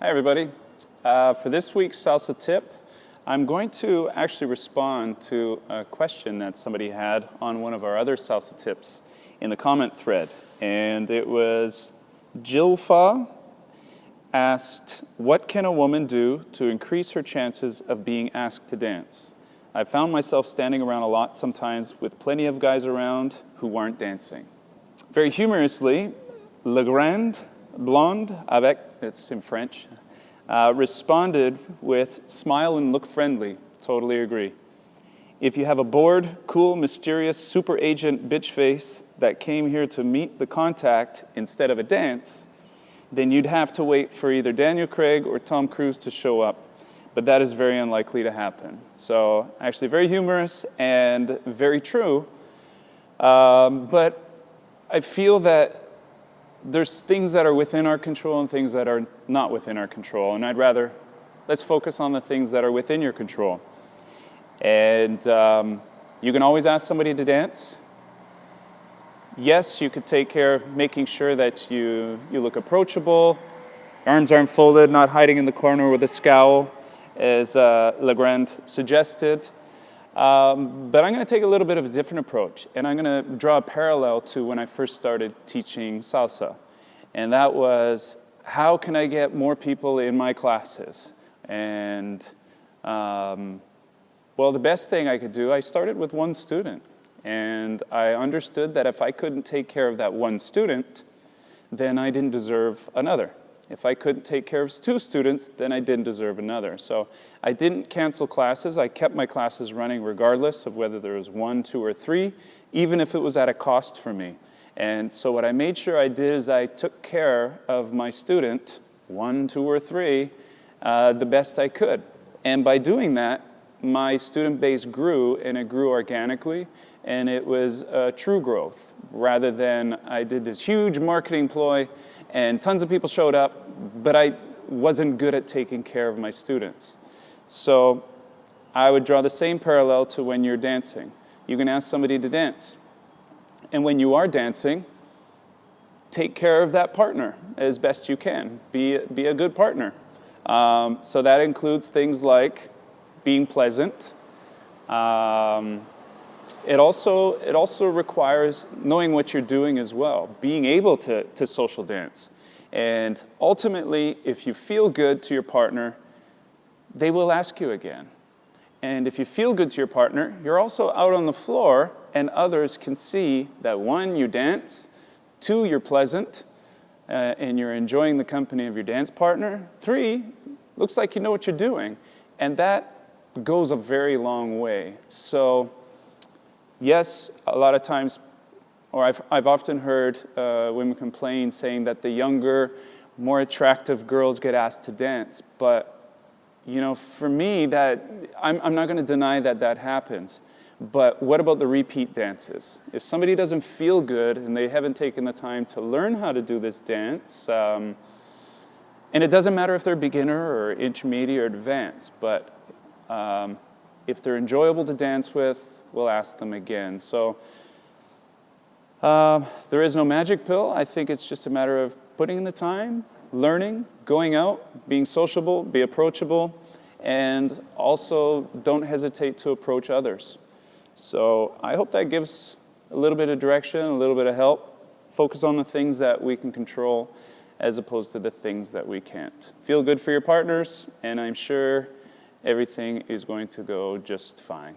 Hi everybody. For this week's Salsa tip, I'm going to actually respond to a question that somebody had on one of our other Salsa tips in the comment thread. And it was Jilfa asked, what can a woman do to increase her chances of being asked to dance? I found myself standing around a lot sometimes with plenty of guys around who aren't dancing. Very humorously, Le Grand Blonde avec, it's in French, responded with, smile and look friendly. Totally agree. If you have a bored, cool, mysterious, super agent bitch face that came here to meet the contact instead of a dance, then you'd have to wait for either Daniel Craig or Tom Cruise to show up. But that is very unlikely to happen. So actually very humorous and very true. But I feel that there's things that are within our control and things that are not within our control. And let's focus on the things that are within your control. And you can always ask somebody to dance. Yes, you could take care of making sure that you look approachable, arms aren't folded, not hiding in the corner with a scowl, as Legrand suggested. But I'm going to take a little bit of a different approach, and I'm going to draw a parallel to when I first started teaching salsa. And that was, how can I get more people in my classes? And, well, the best thing I could do, I started with one student. And I understood that if I couldn't take care of that one student, then I didn't deserve another. If I couldn't take care of two students, then I didn't deserve another. So I didn't cancel classes. I kept my classes running regardless of whether there was 1, 2, or 3, even if it was at a cost for me. And so what I made sure I did is I took care of my student, 1, 2, or 3, the best I could. And by doing that, my student base grew, and it grew organically, and it was true growth, rather than I did this huge marketing ploy and tons of people showed up, but I wasn't good at taking care of my students. So I would draw the same parallel to when you're dancing. You can ask somebody to dance. And when you are dancing, take care of that partner as best you can. Be a good partner. So that includes things like being pleasant. It also requires knowing what you're doing as well, being able to social dance. And ultimately, if you feel good to your partner, they will ask you again. And if you feel good to your partner, you're also out on the floor, and others can see that 1, you dance, 2, you're pleasant, and you're enjoying the company of your dance partner. 3, looks like you know what you're doing. And that goes a very long way. So yes, a lot of times, or I've often heard women complain saying that the younger, more attractive girls get asked to dance. But, you know, for me, I'm not going to deny that happens. But what about the repeat dances? If somebody doesn't feel good and they haven't taken the time to learn how to do this dance, and it doesn't matter if they're beginner or intermediate or advanced, but if they're enjoyable to dance with, we'll ask them again. So there is no magic pill. I think it's just a matter of putting in the time, learning, going out, being sociable, be approachable, and also don't hesitate to approach others. So I hope that gives a little bit of direction, a little bit of help. Focus on the things that we can control as opposed to the things that we can't. Feel good for your partners, and I'm sure everything is going to go just fine.